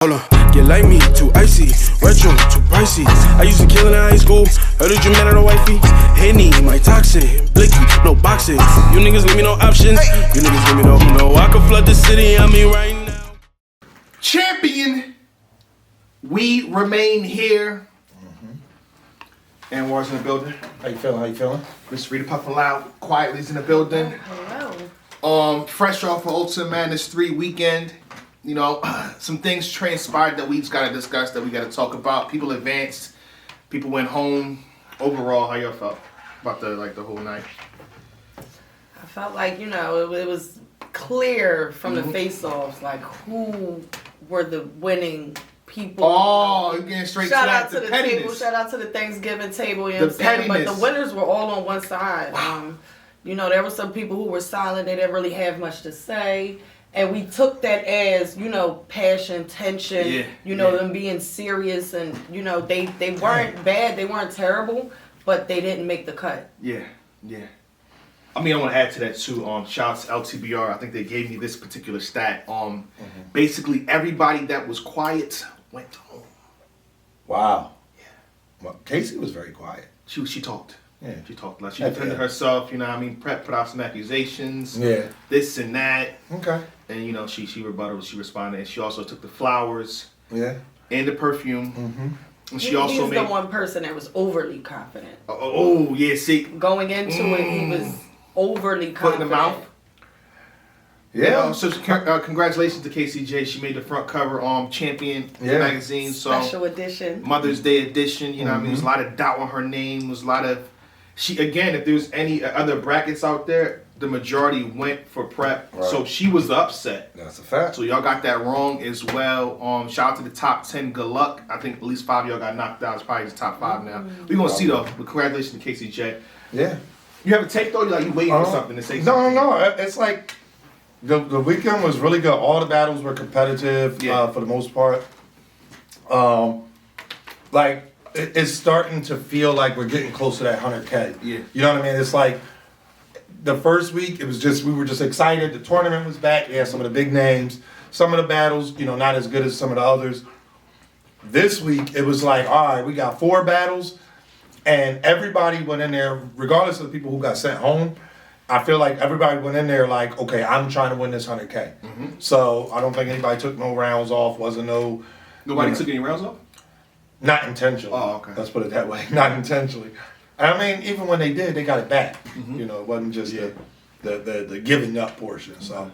Hold on, you like me, too icy, retro, too pricey. I used to kill in high school, heard that you met a wifey. Henny, my toxin, blicky, no boxing. You niggas give me no options, you niggas give me no, I can flood the city, I mean right now. Champion, we remain here. And War's in the building. How you feeling? Miss Rita Puffin Loud quietly's in the building. Hello. Fresh off of Ultimate Madness 3 weekend. You know, some things transpired that we just gotta discuss, that we gotta talk about. People advanced, people went home. Overall, how y'all felt about the whole night? I felt like, it was clear from the face-offs, like who were the winning people. Oh, you're getting straight Shout to out that. to the pettiness. table, shout out to the Thanksgiving table, you know The what I'm saying? But pettiness. the winners were all on one side. There were some people who were silent, they didn't really have much to say. And we took that as, passion, tension, them being serious, and, they weren't bad, they weren't terrible, but they didn't make the cut. Yeah. I mean, I want to add to that too. Shouts out LTBR. I think they gave me this particular stat. Basically everybody that was quiet went home. Wow. Yeah. Well, Casey was very quiet. She talked. Yeah. She talked a lot. She defended herself, Prep put out some accusations. Yeah. This and that. Okay. And she rebutted, she responded, and she also took the flowers. Yeah. And the perfume. Mm-hmm. And she also He's made the one person that was overly confident. Oh yeah, see. Going into it, he was overly confident. Foot in the mouth. Yeah. So congratulations to KCJ. She made the front cover Champion magazine. So Special edition. Mother's Day edition. You know what I mean? There's a lot of doubt on her name. There's a lot of if there's any other brackets out there, the majority went for Prep. Right. So she was the upset. That's a fact. So y'all got that wrong as well. Shout out to the top 10. Good luck. I think at least 5 of y'all got knocked out. It's probably the top 5 now. We're gonna see though. But congratulations to KCJ. Yeah. You have a take though? You waiting for something to say something? No. It's like the weekend was really good. All the battles were competitive for the most part. It's starting to feel like we're getting close to that 100K. Yeah. You know what I mean? It's like the first week, we were just excited. The tournament was back. We had some of the big names. Some of the battles, not as good as some of the others. This week, it was like, all right, we got 4 battles, and everybody went in there, regardless of the people who got sent home. I feel like everybody went in there like, okay, I'm trying to win this 100K. Mm-hmm. So I don't think anybody took no rounds off. Nobody took any rounds off? Not intentionally. Oh, okay. Let's put it that way. Not intentionally. I mean, even when they did, they got it back. Mm-hmm. It wasn't just the giving up portion. So,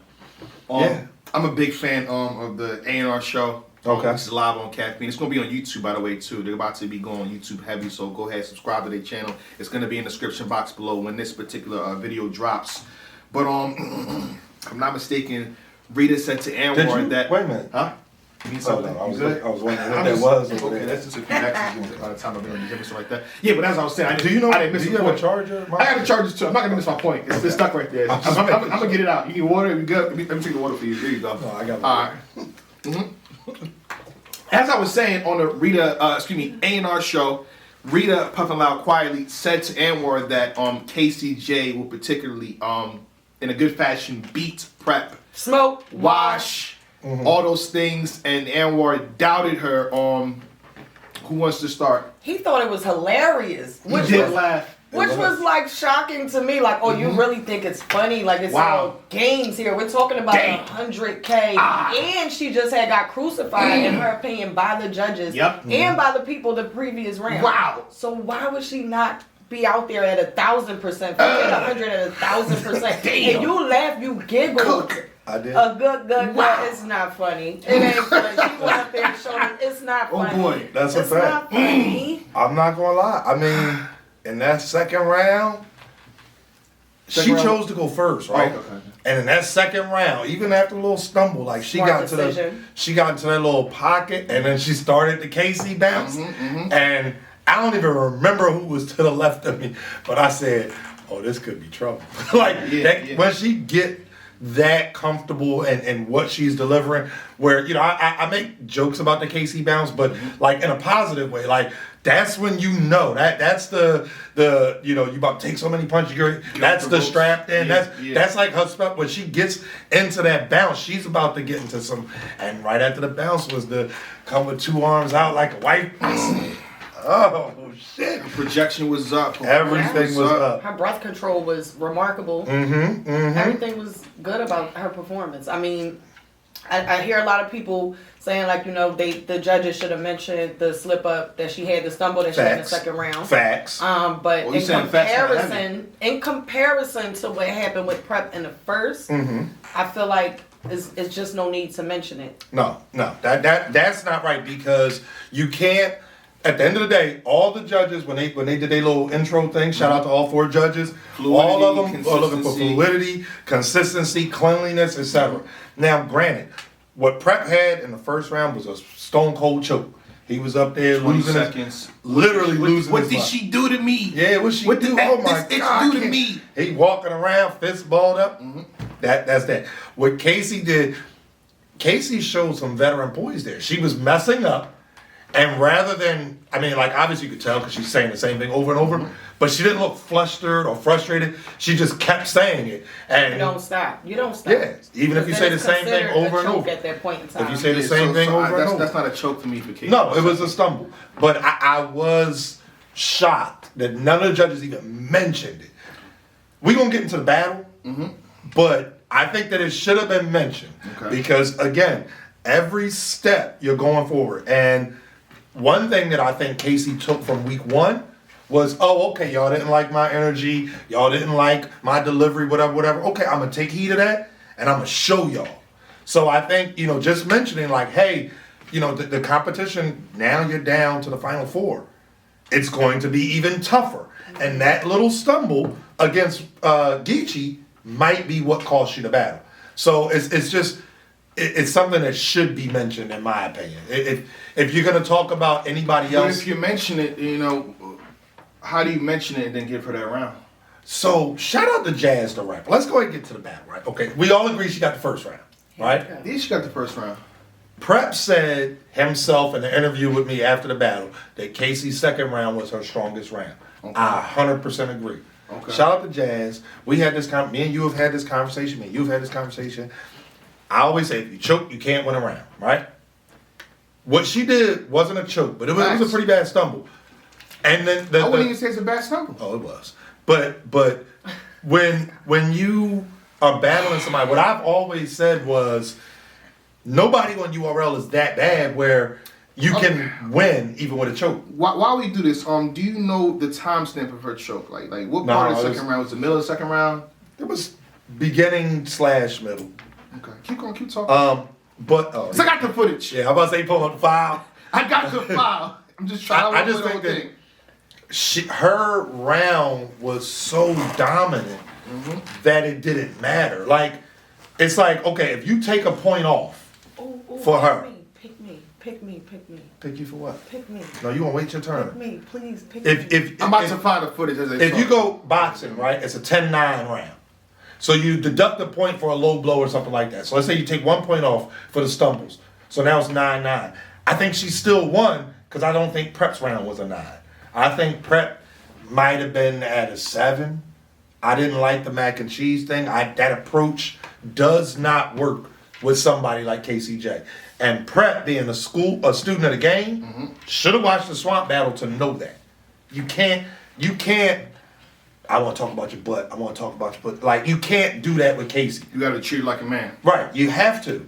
I'm a big fan of the A&R show. Okay. This is live on Caffeine. It's going to be on YouTube, by the way, too. They're about to be going on YouTube heavy, so go ahead, subscribe to their channel. It's going to be in the description box below when this particular video drops. But if I'm not mistaken, Rita said to Anwar that... Wait a minute. Huh? You need something? No, I was wondering I what that was. Okay, that's just a few actions by the time I'm doing the difference like that. Yeah, but as I was saying, I didn't miss do the you have point. a charger? I got the chargers too. I'm not gonna miss my point. It's stuck right there. I'm gonna get it out. You need water? You good? Let me take the water for you. There you go. No, I got it. All right. Mm-hmm. As I was saying on the A&R show, Rita Puffin Loud quietly said to Anwar that KCJ will particularly in a good fashion beat Prep, Smoke, wash. Mm-hmm. All those things, and Anwar doubted her. Who wants to start? He thought it was hilarious. He did laugh. Which was like shocking to me. Like, you really think it's funny? Like, it's all games here. We're talking about 100K. And she just got crucified, in her opinion, by the judges. Yep. And by the people the previous round. Wow. So why would she not be out there at 1,000%? 100 at 1,000%. Damn. And you laugh, you giggle. I did. A good. It's not funny. It ain't funny. She went up there and showed it. It's not funny. Oh boy, that's a fact. It's not funny. I'm not gonna lie. I mean, in that second round, she chose to go first, right? Okay. And in that second round, even after a little stumble, like she got into that little pocket, and then she started the KC bounce, and I don't even remember who was to the left of me, but I said, "Oh, this could be trouble." When she get that comfortable and what she's delivering. Where, I make jokes about the KC bounce, but like in a positive way. Like that's when that's the you about to take so many punches. That's the strap in. That's like her stuff. When she gets into that bounce, she's about to get into some. And right after the bounce was the come with two arms out like a wife. Oh shit! The projection was up. Everything was up. Her breath control was remarkable. Everything was good about her performance. I mean, I hear a lot of people saying like, the judges should have mentioned the slip up that she had, the stumble that she had in the second round. Facts. But in comparison to what happened with Prep in the first, I feel like it's just no need to mention it. No, that's not right, because you can't. At the end of the day, all the judges, when they did their little intro thing, shout out to all 4 judges, all of them are looking for fluidity, consistency, cleanliness, etc. Now, granted, what Prep had in the first round was a stone cold choke. He was up there losing seconds. Literally losing What did she do to me? Yeah, what she do? Oh my God. Do to me? He walking around, fist balled up. That's that. What Casey did, Casey showed some veteran poise there. She was messing up. And rather than, obviously you could tell because she's saying the same thing over and over, but she didn't look flustered or frustrated. She just kept saying it. And you don't stop. Yeah, even if you say the same thing over and over. At that point in time. If you say the same thing over and over. That's not a choke to me for Casey. No, it was a stumble. But I was shocked that none of the judges even mentioned it. We're going to get into the battle, but I think that it should have been mentioned. Because, again, every step you're going forward. And one thing that I think Casey took from week 1 was, okay, y'all didn't like my energy, y'all didn't like my delivery, whatever. Okay, I'm going to take heed of that, and I'm going to show y'all. So I think, just mentioning like, hey, the competition, now you're down to the final 4. It's going to be even tougher. And that little stumble against Geechee might be what cost you the battle. So it's just... It's something that should be mentioned, in my opinion. If you're going to talk about anybody else... But if you mention it, how do you mention it and then give her that round? So, shout out to Jazz the rapper. Let's go ahead and get to the battle, right? Okay, we all agree she got the first round, right? Yeah, she got the first round. Prep said himself in the interview with me after the battle that Casey's second round was her strongest round. Okay. I 100% agree. Okay. Shout out to Jazz. We had this me and you have had this conversation. Me and you've had this conversation. I always say, if you choke, you can't win a round, right? What she did wasn't a choke, but it was a pretty bad stumble. And then I wouldn't even say it's a bad stumble. Oh, it was. But when you are battling somebody, what I've always said was, nobody on URL is that bad where you can win even with a choke. While we do this, do you know the timestamp of her choke? Like what part of the second round? Was the middle of the second round? It was beginning/middle. Okay, keep going, keep talking. So I got the footage. Yeah, I'm about to say pull up the file. I got the file. I'm just trying. I just think that her round was so dominant that it didn't matter. Like, it's like, okay, if you take a point off for her. Pick me. Pick you for what? Pick me. No, you gonna wait your turn. Pick me, please. Pick me. I'm about to find the footage as if you go boxing, right, it's a 10-9 round. So you deduct a point for a low blow or something like that. So let's say you take 1 point off for the stumbles. So now it's 9-9. I think she still won because I don't think Prep's round was a 9. I think Prep might have been at a 7. I didn't like the mac and cheese thing. That approach does not work with somebody like KCJ. And Prep, being a student of the game, should have watched the Swamp Battle to know that. You can't, I want to talk about your butt. Like, you can't do that with Casey. You got to treat her like a man. Right, you have to.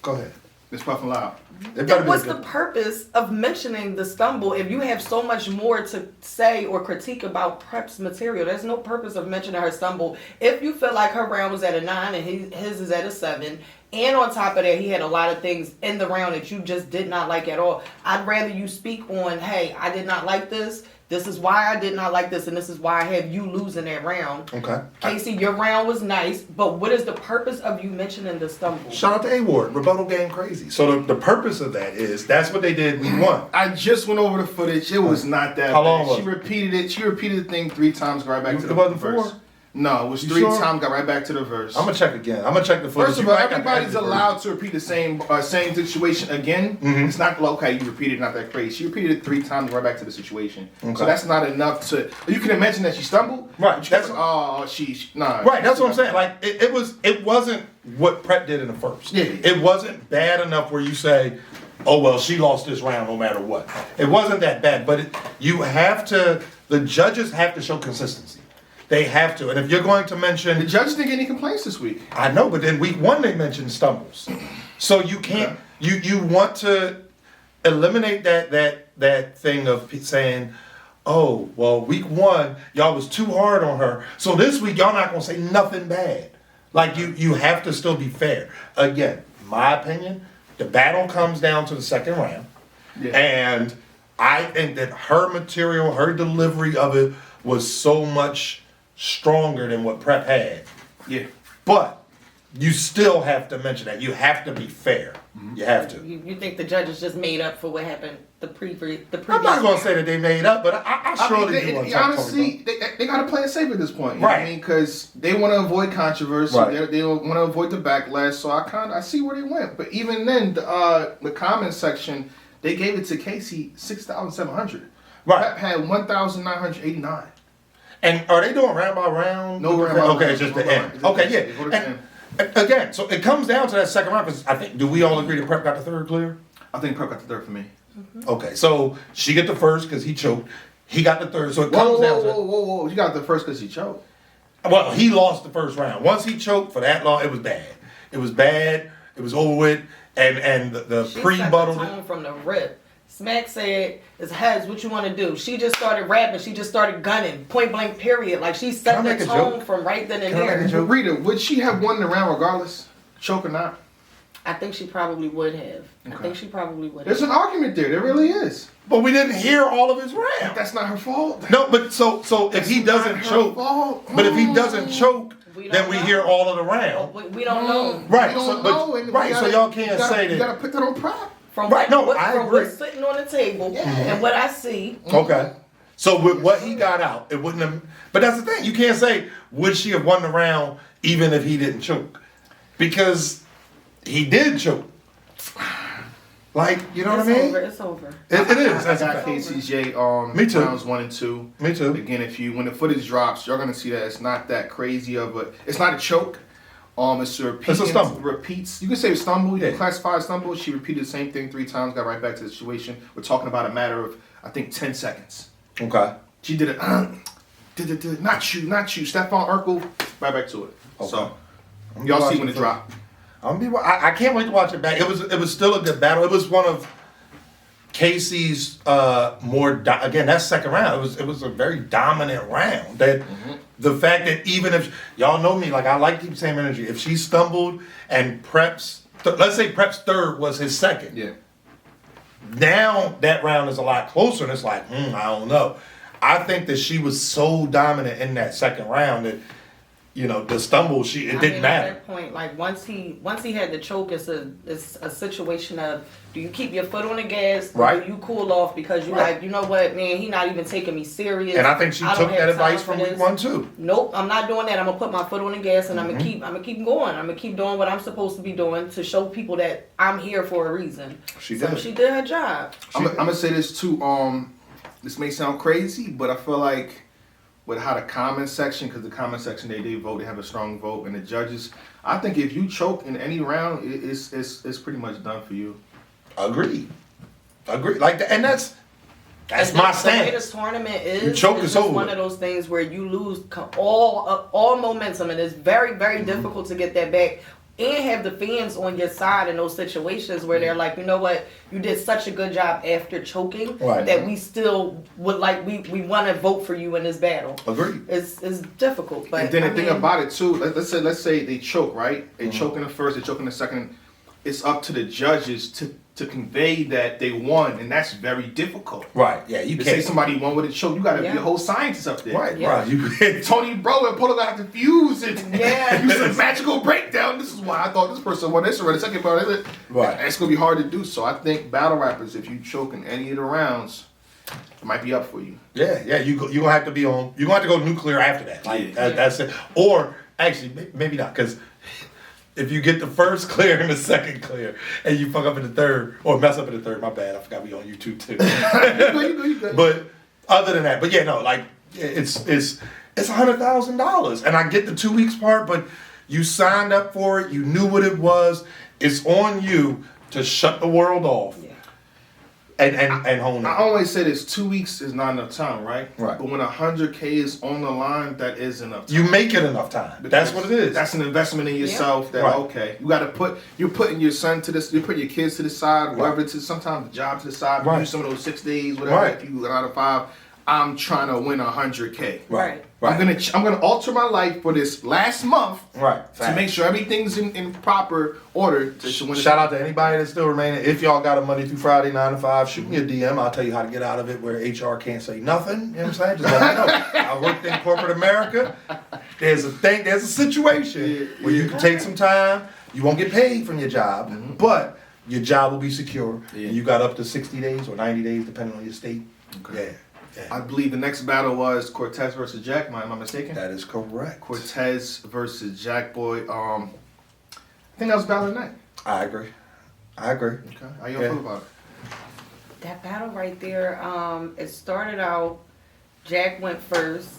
Go ahead. It's puffing loud. Then what's the purpose of mentioning the stumble if you have so much more to say or critique about Prep's material? There's no purpose of mentioning her stumble. If you feel like her round was at a 9 and his is at a 7, and on top of that, he had a lot of things in the round that you just did not like at all, I'd rather you speak on, hey, I did not like this. This is why I did not like this, and this is why I have you losing that round. Okay. Casey, your round was nice, but what is the purpose of you mentioning the stumble? Shout out to A-Ward, rebuttal game crazy. So the purpose of that is, that's what they did week 1. I just went over the footage. It was not that How long bad. was She repeated it. She repeated the thing 3 times right back to the wasn't first. 4? No, it was You 3 sure? times. Got right back to the verse. I'm gonna check again. I'm gonna check the footage. First of all, everybody's allowed to repeat the same situation again. Mm-hmm. It's not okay. You repeated, not that crazy. She repeated it 3 times, right back to the situation. Okay. So that's not enough to. You can imagine that she stumbled. Right. That's nah. Right. That's what I'm saying. Like it wasn't what Prep did in the first. Yeah. It wasn't bad enough where you say, oh well, she lost this round no matter what. It wasn't that bad, but you have to. The judges have to show consistency. They have to. And if you're going to mention... The judges didn't get any complaints this week. I know, but then week 1 they mentioned stumbles. So you can't... You want to eliminate that thing of saying, oh, well, week 1, y'all was too hard on her. So this week, y'all not going to say nothing bad. Like, you have to still be fair. Again, my opinion, the battle comes down to the second round. Yeah. And I think that her material, her delivery of it was so much stronger than what Prep had. Yeah. But you still have to mention that. You have to be fair. Mm-hmm. You have to. You think the judges just made up for what happened the previous? I'm not going to say that they made up, but I surely do want to talk honestly, they got to play it safe at this point. You right. know what I mean? Because they want to avoid controversy. Right. They want to avoid the backlash. So I see where they went. But even then, the comments section, they gave it to Casey 6,700. Right. Prep had 1,989. And are they doing round by round? No round by round. Okay, it's just the end. Okay, yeah. And again, so it comes down to that second round because I think, do we all agree that Prep got the third clear? I think Prep got the third for me. Mm-hmm. Okay, so she get the first because he choked. He got the third, so it comes down to... Whoa. You got the first because he choked. Well, he lost the first round. Once he choked for that long, it was bad. It was bad. It was over with. And the pre-buttled... She set the tone from the rip. Smack said, it's heads, what you want to do? She just started rapping. She just started gunning. Point blank, period. Like, she set the tone from right then and there. Rita, would she have won the round regardless? Choke or not? I think she probably would have. Okay. I think she probably would have. There's an argument there. There really is. But we didn't hear all of his rounds. That's not her fault. No, but so if he doesn't choke... But if he doesn't choke, then we hear all of the round. We don't know. Right. We don't know. Right, so y'all can't say that... You got to put that on prop. From right, no, I from agree. what's sitting on the table and what I see. Okay. So with what he got out, it wouldn't have... But that's the thing. You can't say, would she have won the round even if he didn't choke? Because he did choke. Like, you know what I mean? It's over. It is. I got KCJ Me too. rounds 1 and 2. Me too. Again, when the footage drops, you're gonna see that it's not that crazy of a. It's not a choke. It's a repeat. It's a stumble. Repeats. You can say stumble. You Yeah. can classify a stumble. She repeated the same thing 3 times. Got right back to the situation. We're talking about a matter of, I think, 10 seconds. Okay. She did it. Not you. Stephon Urkel. Right back to it. Okay. So y'all see when it drop. I can't wait to watch it back. It was still a good battle. It was one of Casey's again, that second round. It was a very dominant round. That the fact that even if y'all know me, like I like the same energy. If she stumbled and Prep's let's say Prep's third was his second. Yeah. Now that round is a lot closer, and it's like, I don't know. I think that she was so dominant in that second round that, you know, the stumble, it didn't matter. At that point, like once he had the choke, it's a situation of, do you keep your foot on the gas, or right? do you cool off because you like, you know what, man, he not even taking me serious. And I think she took that advice from week 1 too. Nope, I'm not doing that. I'm gonna put my foot on the gas and I'm gonna keep going. I'm gonna keep doing what I'm supposed to be doing to show people that I'm here for a reason. She did her job. I'm gonna say this too. This may sound crazy, but I feel like with how the comment section, because the comment section they vote, they have a strong vote, and the judges, I think if you choke in any round, it's pretty much done for you. Agreed. Like that, and that's my stance. The way this tournament is, you choke, it's it's just over. one of those things where you lose all momentum, and it's very, very difficult to get that back. And have the fans on your side in those situations where they're like, you know what, you did such a good job after choking that we still would like, we want to vote for you in this battle. Agreed. It's difficult, but and then the thing about it too, let's say they choke, right? They choke in the first, they choke in the second. It's up to the judges to convey that they won, and that's very difficult. Right? Yeah, you can't say somebody won with a choke. You got to be a whole scientist up there. Right? Yeah. Right. You Tony Bro and Polo got to fuse it. Yeah. Use a magical breakdown. This is why I thought this person won this round. The second part, right? It's gonna be hard to do. So I think battle rappers, if you choke in any of the rounds, it might be up for you. Yeah. You gonna have to be on. You gonna have to go nuclear after that. Like that's it. Or actually, maybe not, because if you get the first clear and the second clear, and you fuck up in the third or mess up in the third, my bad. I forgot we on YouTube too. You good. But other than that, it's $100,000, and I get the 2 weeks part, but you signed up for it. You knew what it was. It's on you to shut the world off. Yeah. And hone in. I always say this: 2 weeks is not enough time, right? Right. But when 100K is on the line, that is enough time. You make it enough time. That's what it is. That's an investment in yourself. That okay, you got to you're putting your son to this. You're putting your kids to the side, whatever it is. Sometimes the job to the side. Right. Do some of those 6 days, whatever. If you out of 5, I'm trying to win 100K. Right. I'm gonna alter my life for this last month. Right. To make sure everything's in proper order to win. Shout out to anybody that's still remaining. If y'all got a Monday through Friday 9 to 5, shoot me a DM. I'll tell you how to get out of it where HR can't say nothing. You know what I'm saying? Just let me know. I worked in corporate America. There's a situation where you can take some time. You won't get paid from your job, but your job will be secure. And you got up to 60 days or 90 days, depending on your state. Okay. Yeah. I believe the next battle was Cortez versus Jack. Am I mistaken? That is correct. Cortez versus Jakkboy. I think that was battle of the night. I agree. Okay. How you feel about it? That battle right there, it started out, Jack went first.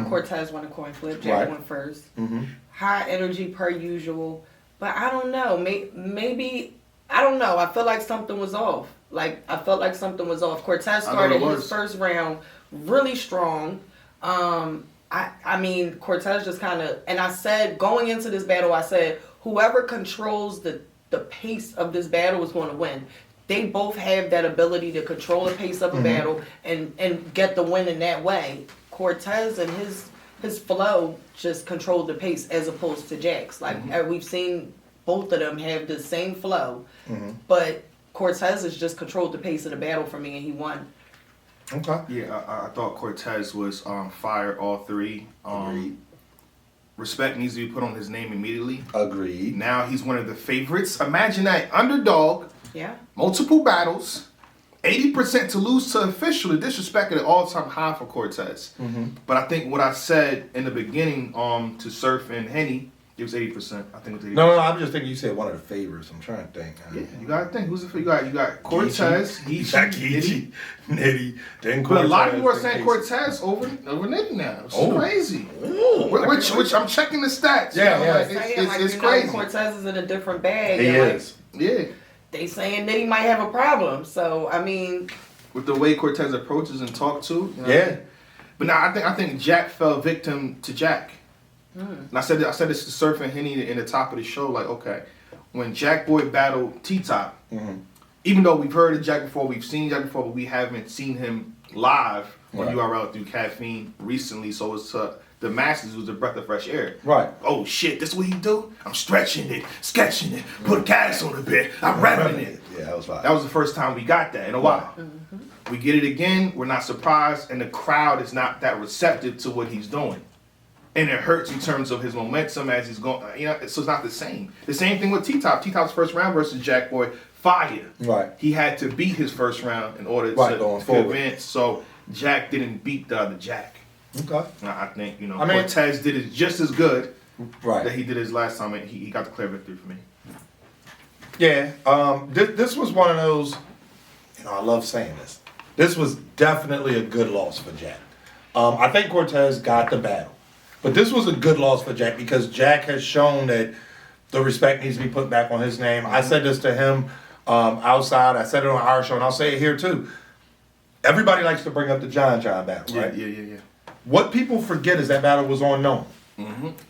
Cortez won a coin flip. Jack went first. Mm-hmm. High energy per usual. But I don't know. Maybe, I don't know. I feel like something was off. Cortez started his first round really strong. I mean, Cortez just kind of, and I said, going into this battle, I said, whoever controls the pace of this battle is going to win. They both have that ability to control the pace of a battle and get the win in that way. Cortez and his flow just controlled the pace as opposed to Jack's. We've seen both of them have the same flow, but Cortez has just controlled the pace of the battle for me, and he won. Okay. Yeah, I thought Cortez was fire all three. Agreed. Respect needs to be put on his name immediately. Agreed. Now he's one of the favorites. Imagine that, underdog. Yeah. Multiple battles, 80% to lose to official. The disrespect at an all-time high for Cortez. But I think what I said in the beginning to Surf and Henny, it was 80%. I think it was 80%. No, I'm just thinking you said one of the favorites. I'm trying to think. Yeah, you gotta think. Who's the favorite? You got Cortez, Geechee, Nitty, then Cortez. But a lot of people are saying Cortez over Nitty now. It's crazy. Which I'm checking the stats. Yeah. It's crazy. Cortez is in a different bag. He is. Yeah. They saying Nitty might have a problem. So I mean, with the way Cortez approaches and talks to. You know yeah. What I mean? But now I think Jack fell victim to Jack. And I said this to Surf and Henny in the top of the show. Like, okay, when Jakkboy battled T-Top, even though we've heard of Jack before, we've seen Jack before, but we haven't seen him live on URL through Caffeine recently. So it's the masses, was a breath of fresh air. Right. Oh shit, this what he do? I'm stretching it, sketching it, put gas on the bit, I'm rapping it. Yeah, that was fine. That was the first time we got that in a while. We get it again, we're not surprised, and the crowd is not that receptive to what he's doing. And it hurts in terms of his momentum as he's going, so it's not the same. The same thing with T-Top. T-Top's first round versus Jakkboy, fire. Right. He had to beat his first round in order to advance, so Jack didn't beat the other Jack. Okay. I think, Cortez did it just as good that he did his last time, and he got the clear victory for me. Yeah. This was one of those, I love saying this. This was definitely a good loss for Jack. I think Cortez got the battle. But this was a good loss for Jack because Jack has shown that the respect needs to be put back on his name. I said this to him outside. I said it on our show, and I'll say it here too. Everybody likes to bring up the John battle, right? Yeah. What people forget is that battle was on Known.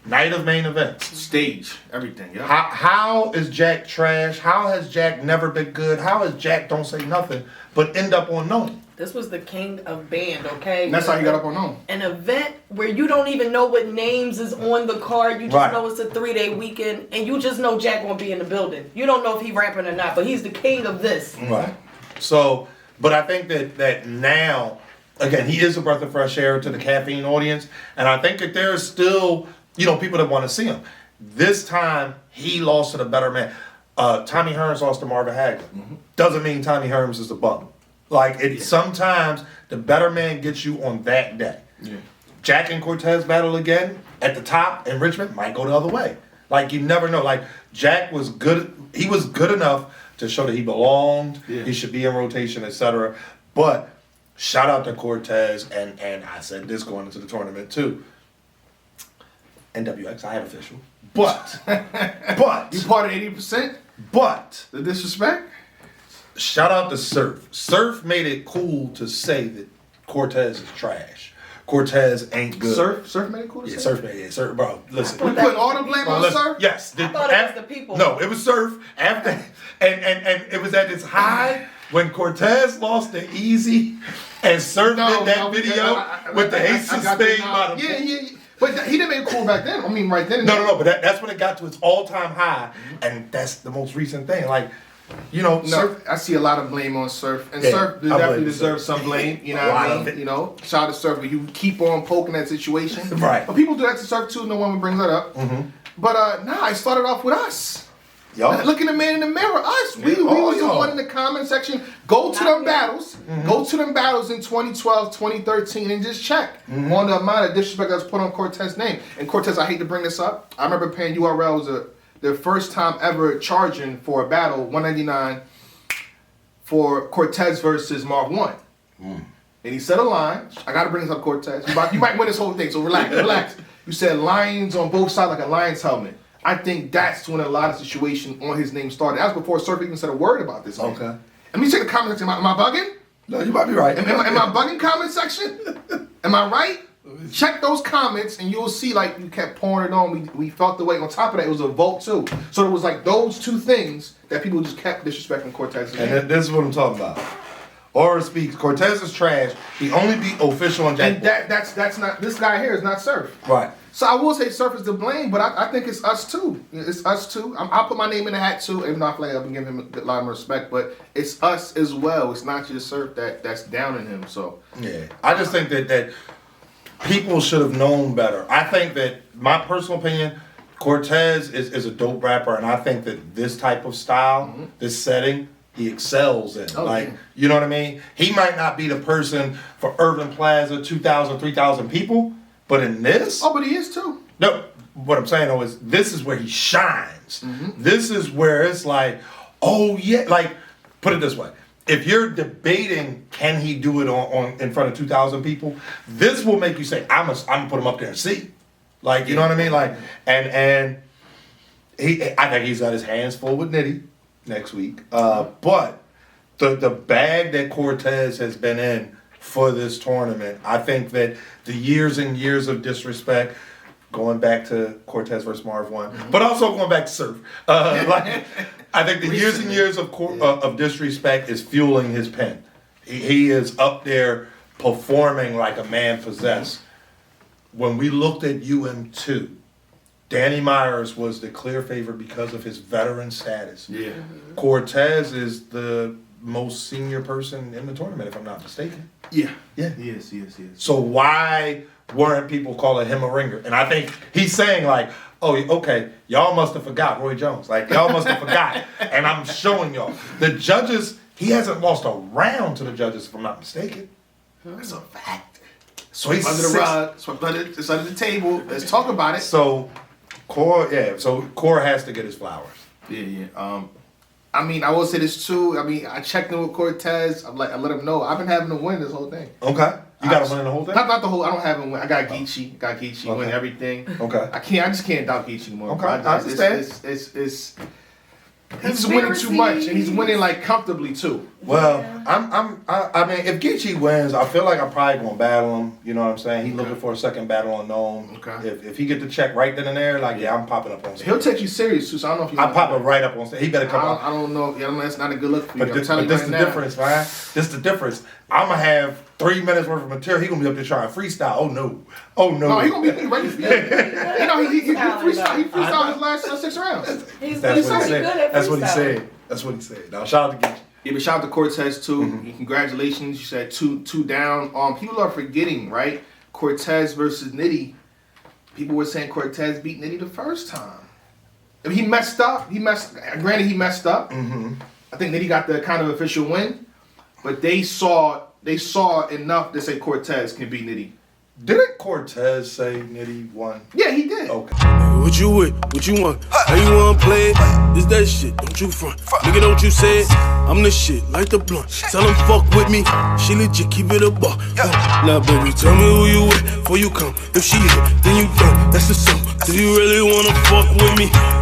Night of main events. Stage, everything, yeah. How is Jack trash? How has Jack never been good? How has Jack don't say nothing but end up on Known? This was the king of band, okay? And that's how he got up on Known. An event where you don't even know what names is on the card. You just know it's a 3-day weekend, and you just know Jack won't be in the building. You don't know if he rapping or not, but he's the king of this. Right. So, but I think that now, again, he is a breath of fresh air to the Caffeine audience, and I think that there's still, people that want to see him. This time, he lost to the better man. Tommy Hearns lost to Marvin Hagler. Doesn't mean Tommy Hearns is a bum. Like, sometimes the better man gets you on that day. Yeah. Jack and Cortez battle again at the top, and Richmond might go the other way. Like, you never know. Like, Jack was good. He was good enough to show that he belonged. Yeah. He should be in rotation, etc. But shout out to Cortez, and I said this going into the tournament too. NWX, I am official. But You part of 80%? But The disrespect? shout out to Surf. Surf made it cool to say that Cortez is trash. Cortez ain't good. Surf made it cool to Yeah, say? Surf made it. Surf, bro, listen. We putting all the blame Bro, on listen, Surf? yes. I thought it was the people. No, it was Surf. After and it was at its high when Cortez lost to Easy and Surf did that video with the ace of spade by the Yeah. But he didn't make it cool back then. I mean, right then. No, but that's when it got to its all-time high, and that's the most recent thing. Like, Surf. I see a lot of blame on Surf, and Yeah, Surf I blame definitely Surf. deserves some blame. You know A what lot I of mean? it. You know, shout out to Surf, but you keep on poking that situation, Right. But people do that to Surf too. No one brings that up. But I started off with us. Y'all. Looking the man in the mirror, us. We all was the y'all. one in the comment section. Go to them battles. Go to them battles in 2012, 2013, and just check on the amount of disrespect that's put on Cortez's name. And Cortez, I hate to bring this up. I remember paying URLs their first time ever charging for a battle, $199 for Cortez versus Mark 1. And he said a line. I gotta bring this up, Cortez. You might win this whole thing, so relax. You said lions on both sides like a lion's helmet. I think that's when a lot of situation on his name started. That was before Surf even said a word about this. Okay. Let me check the comment section. Am I bugging? No, you might be right. Am I bugging comment section? Am I right? Check those comments and you'll see like you kept pouring it on. We felt the way. On top of that, it was a vote too. So it was like those two things that people just kept disrespecting Cortez's name. And this is what I'm talking about. Aura speaks. Cortez is trash. He only beat official on Jackboy. And that's not, this guy here is not Surf. Right. So I will say Surf is to blame, but I think it's us too. It's us too. I'll put my name in the hat too, even though I feel like I've been giving him a lot of respect, but it's us as well. It's not just Surf that's downing him. So Yeah. I just think that people should have known better. I think that, my personal opinion, Cortez is a dope rapper, and I think that this type of style, this setting, he excels in. Yeah. You know what I mean? He might not be the person for Urban Plaza, 2,000, 3,000 people, but in this... Oh, but he is too. No, what I'm saying though is this is where he shines. This is where it's like, oh yeah, like, put it this way. If you're debating, can he do it on in front of 2,000 people, this will make you say, I'm gonna put him up there and see. Like, you know what I mean? Like, and I think he's got his hands full with Nitty next week. But the bag that Cortez has been in for this tournament, I think that the years and years of disrespect, going back to Cortez versus Marv 1, but also going back to Surf. I think the years and years of disrespect is fueling his pen. He is up there performing like a man possessed. When we looked at UM2, Danny Myers was the clear favorite because of his veteran status. Yeah. Cortez is the most senior person in the tournament, if I'm not mistaken. Yeah. Yeah. Yes. So why weren't people calling him a ringer? And I think he's saying like, oh, okay, y'all must have forgot Roy Jones. Like, y'all must have forgot. And I'm showing y'all. The judges, he hasn't lost a round to the judges, if I'm not mistaken. That's a fact. So he's Under the rug, it's under the table. Let's talk about it. So Core has to get his flowers. Yeah. I mean, I will say this too. I mean, I checked in with Cortez. I let him know I've been having to win this whole thing. Okay. You got him winning the whole thing? Not the whole. I don't have him win. I got Geechee. Okay. Win everything. Okay. I just can't doubt Geechee anymore. Okay. I understand. He's winning too much, and he's winning like comfortably too. Well, I mean, if Geechee wins, I feel like I'm probably gonna battle him. You know what I'm saying? He's looking for a second battle unknown. Okay. If he get the check right then and there, like yeah, I'm popping up on stage. He'll take you serious too. So I don't know if you. I pop it right up on stage. He better come up. I don't know. Yeah, that's not a good look for you. But I'm telling you this right the now. difference, man. This the difference. I'm gonna have 3 minutes worth of material. He gonna be up there trying to freestyle. Oh no. No, he gonna be ready for you. You know, he freestyled his last 6 rounds. He's That's what he pretty said. good at That's what he freestyling. said. That's what he said. Now shout out to Geechee. Yeah, but shout out to Cortez too. Congratulations. You said two down. People are forgetting, right? Cortez versus Nitty. People were saying Cortez beat Nitty the first time. I mean, he messed up. Granted, he messed up. I think Nitty got the kind of official win. but they saw enough to say Cortez can beat Nitty. Didn't Cortez say Nitty won? Yeah, he did. Okay. What you with? What you want? How you wanna play it? This that shit, don't you front. Nigga, don't you say it. I'm the shit, like the blunt. Tell him fuck with me. She legit, keep it a buck. Now, baby, tell me who you with before you come. If she hit, then you don't. That's the song. Do you really wanna fuck with me?